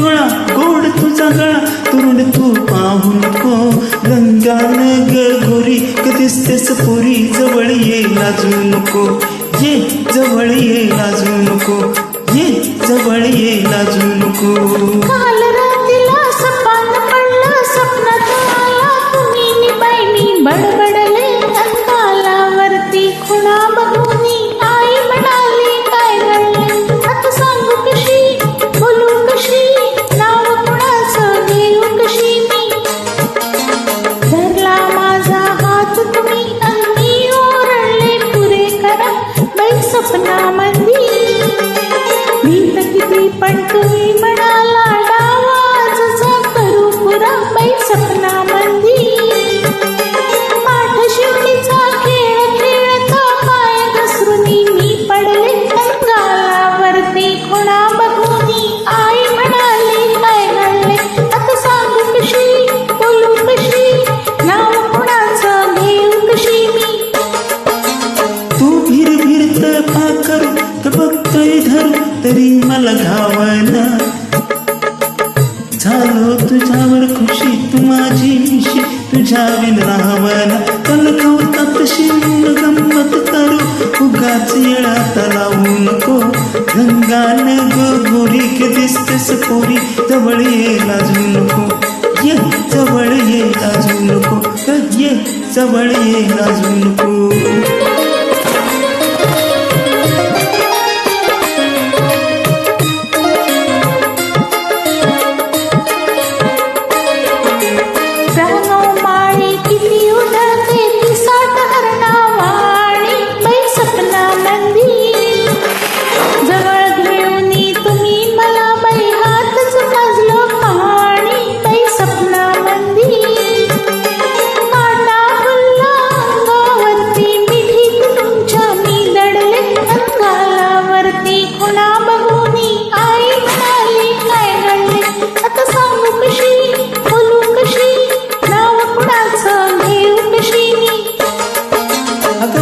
डोळा गोड तुझा गळा तोंड तू पाहू नको रंगानं ग गोरी कधीच तेच पोरी जवळ ये लाजू नको ये जवळ ये लाजू नको ये जवळ ये लाजू नको काल रात्रीला सपान पडलं स्वप्नात आला तुम्ही निबाईनी बडबडले अंगालावरती खुणा बघूनी आई म्हणाली काय घडले आता सांगू कशी बोलू कशी नाव कुणाचं घेऊ कशी मी धरला माझा हात तुम्ही आणि ओरडले पुरे करा बाई सपनामध्ये भीत किती पण तुम्ही म्हणाला डावाचा करू पुरा बाई सपनामध्ये पाठ शिवणीचा खेळ खेळता पाय घसरुनी मी पडले अंगालावरती खुणा बघूनी आई म्हणाली काय घडले आता सांगू कशी बोलू कशी नाव कुणाचं घेऊ कशी मी तू भिरभिरत पाखरू तर बघतोय धरू तरी मला घावना झालो तुझ्यावर खुशी तू माझी मिशी तुझ्या विन राहावना कलकवतात शिवून गंमत करू उगाच येळात लावू नको रंगानं ग गोरी दिसतेस पोरी जवळ ये लाजू नको ये जवळ ये लाजू नको ये जवळ ये लाजू नको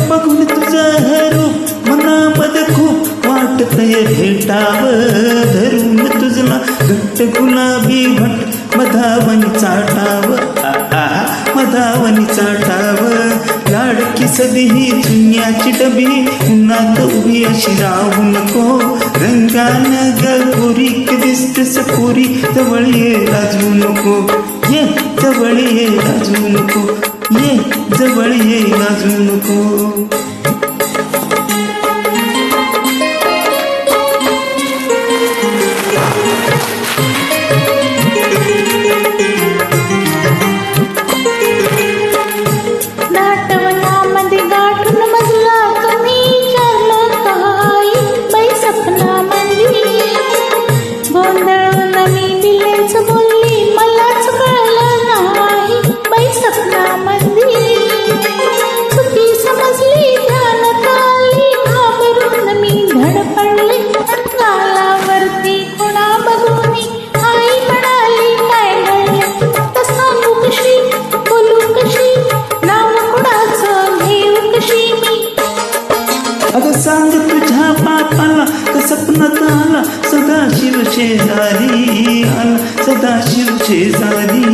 बघून तुझं रूप मनामध्ये खूप वाटतंय भेटावं धरून तुझला घट्ट गुलाबी भट मधावनी चाटावं लाडकी सदी चुन्याची डबी उन्हात उभी अशी राहू नको रंगानं ग गोरी दिसतेस पोरी जवळ ये लाजू नको ये जवळ ये लाजू नको ये जवळ ये लाजू नको नाटवनामध्ये गाठून मजला कमी विचारलं काही बाई सपनामध्ये गोंधळून मी दिलेच बोलली मलाच कळलं नाही बाई सपनामध्ये चुकी समजली ध्यानात आली घाबरून मी धडपडले अंगालावरती खुणा बघूनी आई म्हणाली काय घडले तर सांगू कशी बोलू कशी नाव कुणाचं घेऊ कशी मी अगं सांग तुझ्या बापाला का सपनात आला सदाशिव शेजारी आला सदाशिव शेजारी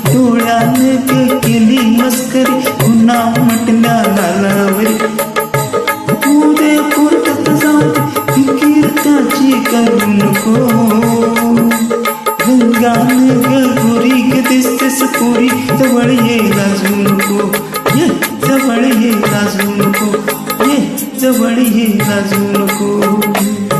डोळ्याने केली मस्करी पुन्हा म्हटल्या लालावरी उद्या कोर्टात जाऊन फिकीर त्याची करू नको रंगानं ग गोरी दिसतेस पोरी जवळ ये लाजू नको ये जवळ ये लाजू नको ये जवळ ये लाजू नको